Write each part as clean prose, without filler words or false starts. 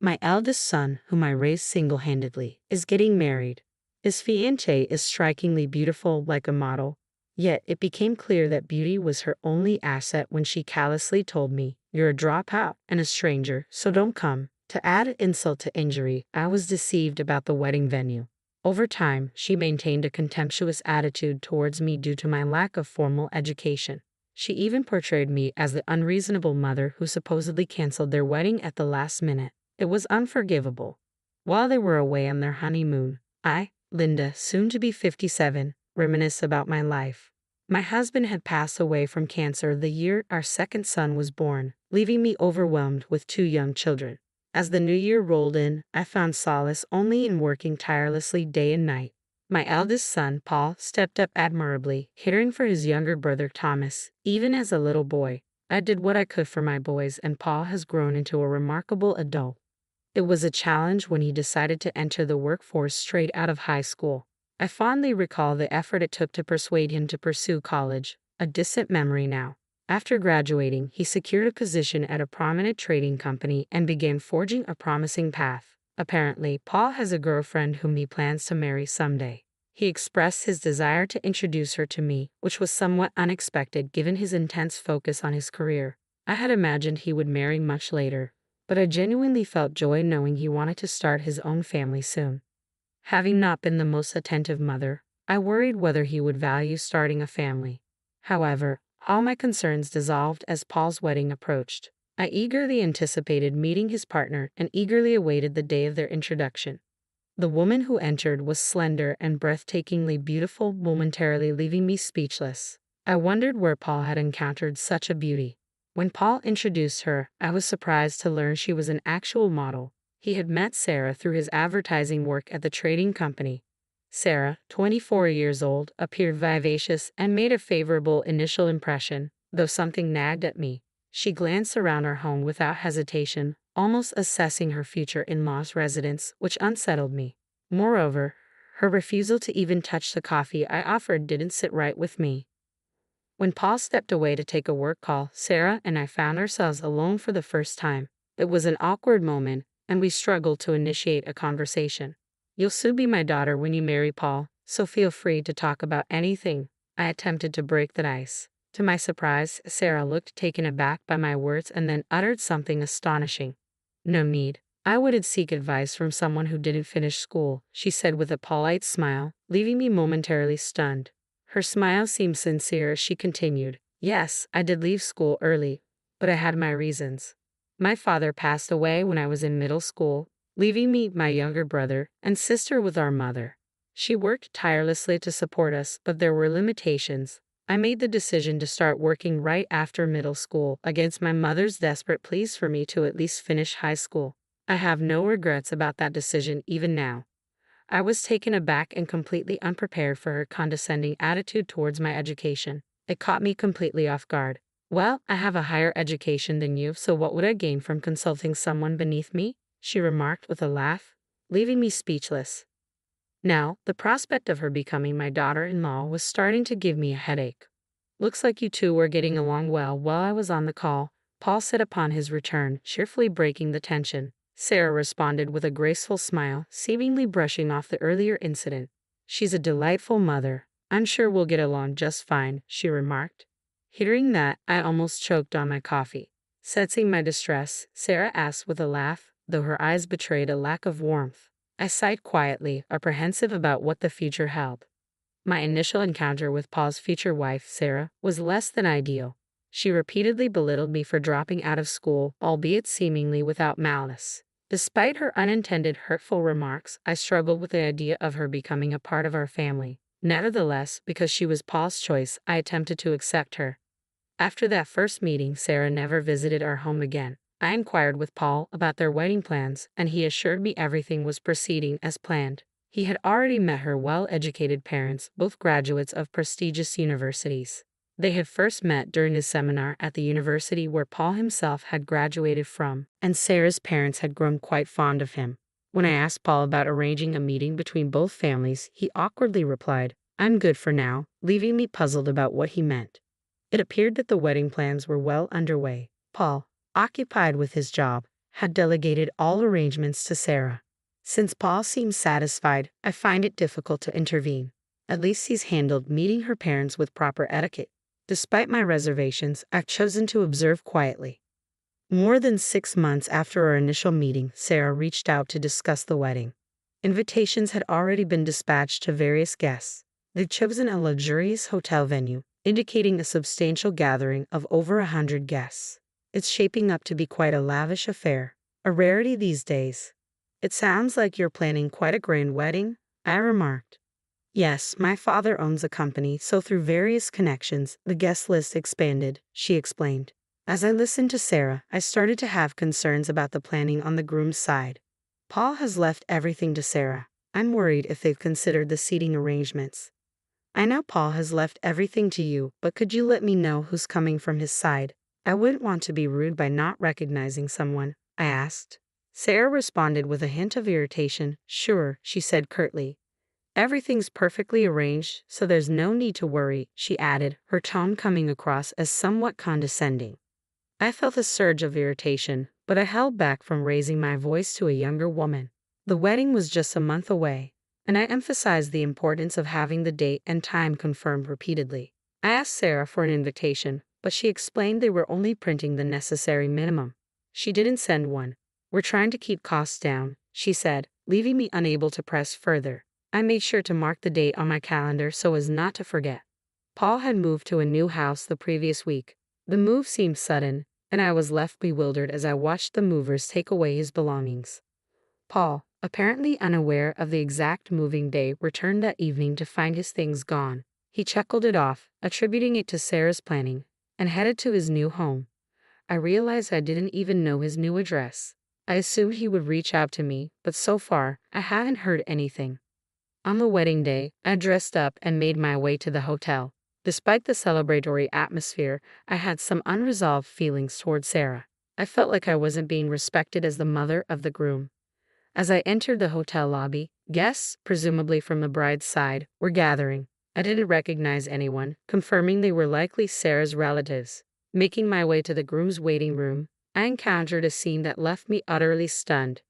My eldest son, whom I raised single-handedly, is getting married. His fiancée is strikingly beautiful, like a model. Yet it became clear that beauty was her only asset when she callously told me, "You're a dropout and a stranger, so don't come." To add insult to injury, I was deceived about the wedding venue. Over time, she maintained a contemptuous attitude towards me due to my lack of formal education. She even portrayed me as the unreasonable mother who supposedly canceled their wedding at the last minute. It was unforgivable. While they were away on their honeymoon, I, Linda, soon to be 57, reminisced about my life. My husband had passed away from cancer the year our second son was born, leaving me overwhelmed with two young children. As the new year rolled in, I found solace only in working tirelessly day and night. My eldest son, Paul, stepped up admirably, caring for his younger brother Thomas. Even as a little boy, I did what I could for my boys, and Paul has grown into a remarkable adult. It was a challenge when he decided to enter the workforce straight out of high school. I fondly recall the effort it took to persuade him to pursue college, a distant memory now. After graduating, he secured a position at a prominent trading company and began forging a promising path. Apparently, Paul has a girlfriend whom he plans to marry someday. He expressed his desire to introduce her to me, which was somewhat unexpected given his intense focus on his career. I had imagined he would marry much later, but I genuinely felt joy knowing he wanted to start his own family soon. Having not been the most attentive mother, I worried whether he would value starting a family. However, all my concerns dissolved as Paul's wedding approached. I eagerly anticipated meeting his partner and eagerly awaited the day of their introduction. The woman who entered was slender and breathtakingly beautiful, momentarily leaving me speechless. I wondered where Paul had encountered such a beauty. When Paul introduced her, I was surprised to learn she was an actual model. He had met Sarah through his advertising work at the trading company. Sarah, 24 years old, appeared vivacious and made a favorable initial impression, though something nagged at me. She glanced around our home without hesitation, almost assessing her future in-law's residence, which unsettled me. Moreover, her refusal to even touch the coffee I offered didn't sit right with me. When Paul stepped away to take a work call, Sarah and I found ourselves alone for the first time. It was an awkward moment, and we struggled to initiate a conversation. "You'll soon be my daughter when you marry Paul, so feel free to talk about anything." I attempted to break the ice. To my surprise, Sarah looked taken aback by my words and then uttered something astonishing. "No need. I wouldn't seek advice from someone who didn't finish school," she said with a polite smile, leaving me momentarily stunned. Her smile seemed sincere as she continued, "Yes, I did leave school early, but I had my reasons. My father passed away when I was in middle school, leaving me, my younger brother, and sister with our mother. She worked tirelessly to support us, but there were limitations. I made the decision to start working right after middle school, against my mother's desperate pleas for me to at least finish high school. I have no regrets about that decision even now." I was taken aback and completely unprepared for her condescending attitude towards my education. It caught me completely off guard. "Well, I have a higher education than you, so what would I gain from consulting someone beneath me?" she remarked with a laugh, leaving me speechless. Now, the prospect of her becoming my daughter-in-law was starting to give me a headache. "Looks like you two were getting along well while I was on the call," Paul said upon his return, cheerfully breaking the tension. Sarah responded with a graceful smile, seemingly brushing off the earlier incident. "She's a delightful mother. I'm sure we'll get along just fine," she remarked. Hearing that, I almost choked on my coffee. Sensing my distress, Sarah asked with a laugh, though her eyes betrayed a lack of warmth. I sighed quietly, apprehensive about what the future held. My initial encounter with Paul's future wife, Sarah, was less than ideal. She repeatedly belittled me for dropping out of school, albeit seemingly without malice. Despite her unintended hurtful remarks, I struggled with the idea of her becoming a part of our family. Nevertheless, because she was Paul's choice, I attempted to accept her. After that first meeting, Sarah never visited our home again. I inquired with Paul about their wedding plans, and he assured me everything was proceeding as planned. He had already met her well-educated parents, both graduates of prestigious universities. They had first met during a seminar at the university where Paul himself had graduated from, and Sarah's parents had grown quite fond of him. When I asked Paul about arranging a meeting between both families, he awkwardly replied, "I'm good for now," leaving me puzzled about what he meant. It appeared that the wedding plans were well underway. Paul, occupied with his job, had delegated all arrangements to Sarah. Since Paul seemed satisfied, I find it difficult to intervene. At least he's handled meeting her parents with proper etiquette. Despite my reservations, I've chosen to observe quietly. More than 6 months after our initial meeting, Sarah reached out to discuss the wedding. Invitations had already been dispatched to various guests. They'd chosen a luxurious hotel venue, indicating a substantial gathering of over 100 guests. It's shaping up to be quite a lavish affair, a rarity these days. It sounds like you're planning quite a grand wedding, I remarked. Yes, my father owns a company, so through various connections, the guest list expanded, she explained. As I listened to Sarah, I started to have concerns about the planning on the groom's side. Paul has left everything to Sarah. I'm worried if they've considered the seating arrangements. I know Paul has left everything to you, but could you let me know who's coming from his side? I wouldn't want to be rude by not recognizing someone, I asked. Sarah responded with a hint of irritation. Sure, she said curtly. Everything's perfectly arranged, so there's no need to worry, she added, her tone coming across as somewhat condescending. I felt a surge of irritation, but I held back from raising my voice to a younger woman. The wedding was just a month away, and I emphasized the importance of having the date and time confirmed repeatedly. I asked Sarah for an invitation, but she explained they were only printing the necessary minimum. She didn't send one. We're trying to keep costs down, she said, leaving me unable to press further. I made sure to mark the date on my calendar so as not to forget. Paul had moved to a new house the previous week. The move seemed sudden, and I was left bewildered as I watched the movers take away his belongings. Paul, apparently unaware of the exact moving day, returned that evening to find his things gone. He chuckled it off, attributing it to Sarah's planning, and headed to his new home. I realized I didn't even know his new address. I assumed he would reach out to me, but so far, I haven't heard anything. On the wedding day, I dressed up and made my way to the hotel. Despite the celebratory atmosphere, I had some unresolved feelings toward Sarah. I felt like I wasn't being respected as the mother of the groom. As I entered the hotel lobby, guests, presumably from the bride's side, were gathering. I didn't recognize anyone, confirming they were likely Sarah's relatives. Making my way to the groom's waiting room, I encountered a scene that left me utterly stunned.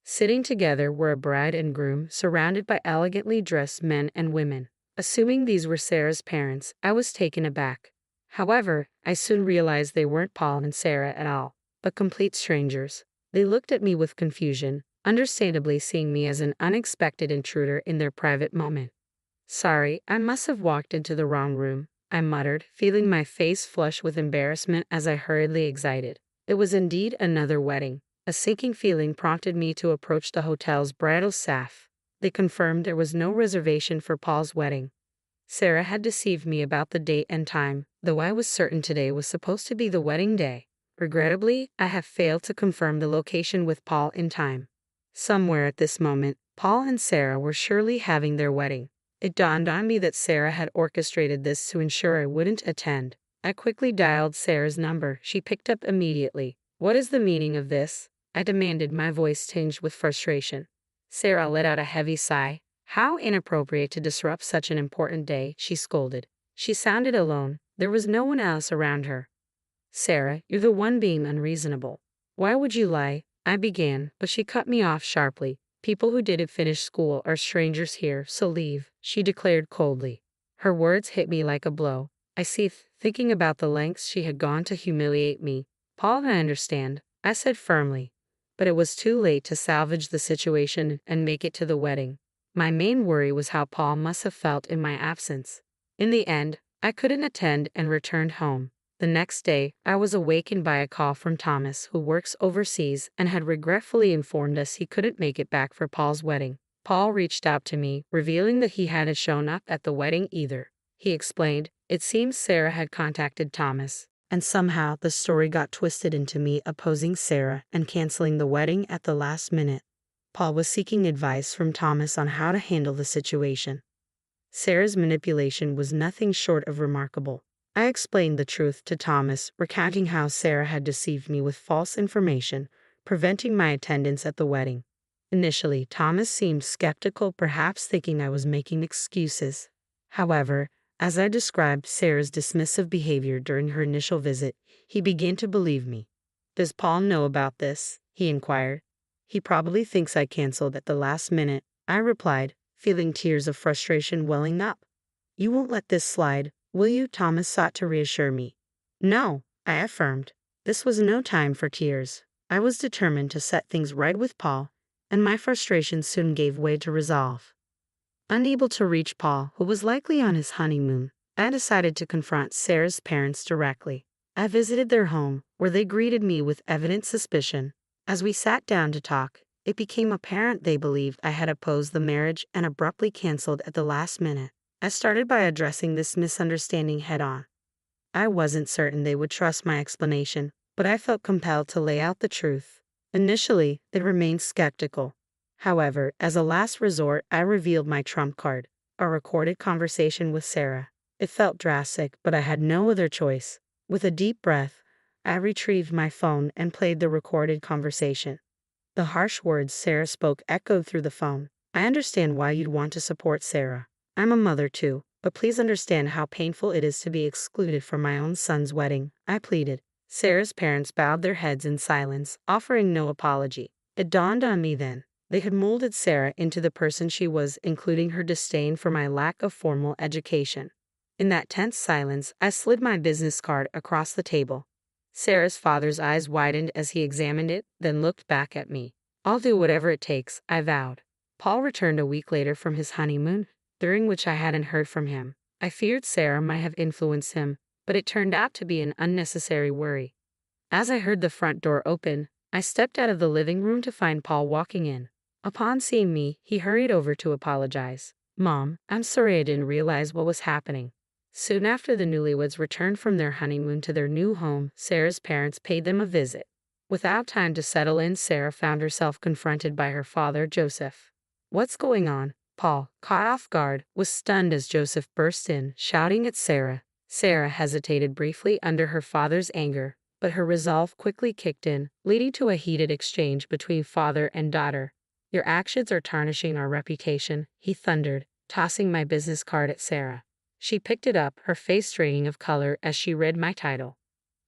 Sitting together were a bride and groom, surrounded by elegantly dressed men and women. Assuming these were Sarah's parents, I was taken aback. However, I soon realized they weren't Paul and Sarah at all, but complete strangers. They looked at me with confusion, understandably seeing me as an unexpected intruder in their private moment. Sorry, I must have walked into the wrong room, I muttered, feeling my face flush with embarrassment as I hurriedly exited. It was indeed another wedding. A sinking feeling prompted me to approach the hotel's bridal staff. They confirmed there was no reservation for Paul's wedding. Sarah had deceived me about the date and time, though I was certain today was supposed to be the wedding day. Regrettably, I have failed to confirm the location with Paul in time. Somewhere at this moment, Paul and Sarah were surely having their wedding. It dawned on me that Sarah had orchestrated this to ensure I wouldn't attend. I quickly dialed Sarah's number. She picked up immediately. What is the meaning of this? I demanded, my voice tinged with frustration. Sarah let out a heavy sigh. How inappropriate to disrupt such an important day, she scolded. She sounded alone. There was no one else around her. Sarah, you're the one being unreasonable. Why would you lie? I began, but she cut me off sharply. People who didn't finish school are strangers here, so leave, she declared coldly. Her words hit me like a blow. I seethed, thinking about the lengths she had gone to humiliate me. Paul, I understand, I said firmly. But it was too late to salvage the situation and make it to the wedding. My main worry was how Paul must have felt in my absence. In the end, I couldn't attend and returned home. The next day, I was awakened by a call from Thomas, who works overseas, and had regretfully informed us he couldn't make it back for Paul's wedding. Paul reached out to me, revealing that he hadn't shown up at the wedding either. He explained, it seems Sarah had contacted Thomas, and somehow the story got twisted into me opposing Sarah and canceling the wedding at the last minute. Paul was seeking advice from Thomas on how to handle the situation. Sarah's manipulation was nothing short of remarkable. I explained the truth to Thomas, recounting how Sarah had deceived me with false information, preventing my attendance at the wedding. Initially, Thomas seemed skeptical, perhaps thinking I was making excuses. However, as I described Sarah's dismissive behavior during her initial visit, he began to believe me. Does Paul know about this? he inquired. He probably thinks I canceled at the last minute, I replied, feeling tears of frustration welling up. You won't let this slide, will you? Thomas sought to reassure me. No, I affirmed. This was no time for tears. I was determined to set things right with Paul, and my frustration soon gave way to resolve. Unable to reach Paul, who was likely on his honeymoon, I decided to confront Sarah's parents directly. I visited their home, where they greeted me with evident suspicion. As we sat down to talk, it became apparent they believed I had opposed the marriage and abruptly canceled at the last minute. I started by addressing this misunderstanding head-on. I wasn't certain they would trust my explanation, but I felt compelled to lay out the truth. Initially, they remained skeptical. However, as a last resort, I revealed my trump card, a recorded conversation with Sarah. It felt drastic, but I had no other choice. With a deep breath, I retrieved my phone and played the recorded conversation. The harsh words Sarah spoke echoed through the phone. I understand why you'd want to support Sarah. I'm a mother too, but please understand how painful it is to be excluded from my own son's wedding, I pleaded. Sarah's parents bowed their heads in silence, offering no apology. It dawned on me then. They had molded Sarah into the person she was, including her disdain for my lack of formal education. In that tense silence, I slid my business card across the table. Sarah's father's eyes widened as he examined it, then looked back at me. I'll do whatever it takes, I vowed. Paul returned a week later from his honeymoon, during which I hadn't heard from him. I feared Sarah might have influenced him, but it turned out to be an unnecessary worry. As I heard the front door open, I stepped out of the living room to find Paul walking in. Upon seeing me, he hurried over to apologize. Mom, I'm sorry I didn't realize what was happening. Soon after the newlyweds returned from their honeymoon to their new home, Sarah's parents paid them a visit. Without time to settle in, Sarah found herself confronted by her father, Joseph. What's going on? Paul, caught off guard, was stunned as Joseph burst in, shouting at Sarah. Sarah hesitated briefly under her father's anger, but her resolve quickly kicked in, leading to a heated exchange between father and daughter. Your actions are tarnishing our reputation, he thundered, tossing my business card at Sarah. She picked it up, her face straining of color as she read my title.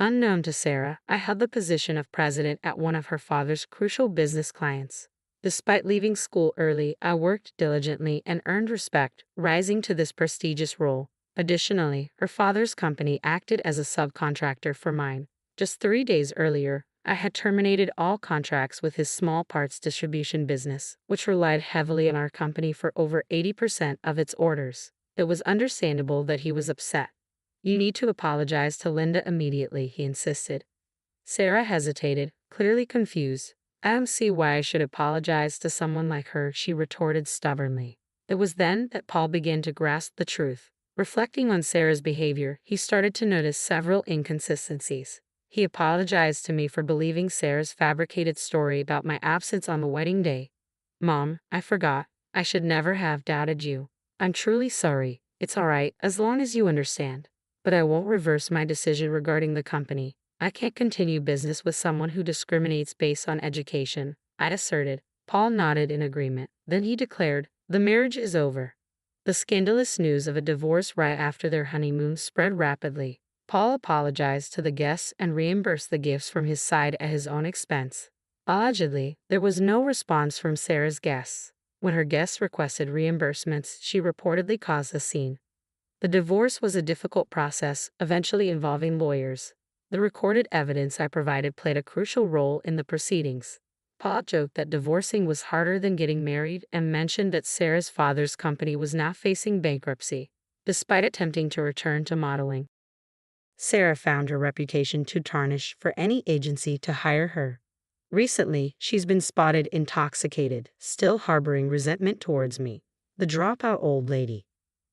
Unknown to Sarah, I held the position of president at one of her father's crucial business clients. Despite leaving school early, I worked diligently and earned respect, rising to this prestigious role. Additionally, her father's company acted as a subcontractor for mine. Just 3 days earlier, I had terminated all contracts with his small parts distribution business, which relied heavily on our company for over 80% of its orders. It was understandable that he was upset. You need to apologize to Linda immediately, he insisted. Sarah hesitated, clearly confused. I don't see why I should apologize to someone like her, she retorted stubbornly. It was then that Paul began to grasp the truth. Reflecting on Sarah's behavior, he started to notice several inconsistencies. He apologized to me for believing Sarah's fabricated story about my absence on the wedding day. Mom, I forgot. I should never have doubted you. I'm truly sorry. It's all right, as long as you understand. But I won't reverse my decision regarding the company. I can't continue business with someone who discriminates based on education, I asserted. Paul nodded in agreement. Then he declared, the marriage is over. The scandalous news of a divorce right after their honeymoon spread rapidly. Paul apologized to the guests and reimbursed the gifts from his side at his own expense. Allegedly, there was no response from Sarah's guests. When her guests requested reimbursements, she reportedly caused a scene. The divorce was a difficult process, eventually involving lawyers. The recorded evidence I provided played a crucial role in the proceedings. Paul joked that divorcing was harder than getting married and mentioned that Sarah's father's company was now facing bankruptcy, despite attempting to return to modeling. Sarah found her reputation too tarnished for any agency to hire her. Recently, she's been spotted intoxicated, still harboring resentment towards me. The dropout old lady.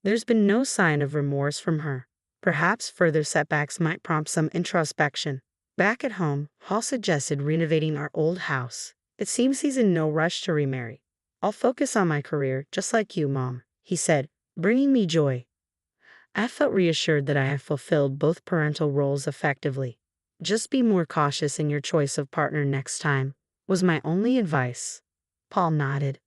There's been no sign of remorse from her. Perhaps further setbacks might prompt some introspection. Back at home, Hall suggested renovating our old house. It seems he's in no rush to remarry. I'll focus on my career, just like you, Mom, he said, bringing me joy. I felt reassured that I have fulfilled both parental roles effectively. Just be more cautious in your choice of partner next time, was my only advice. Paul nodded.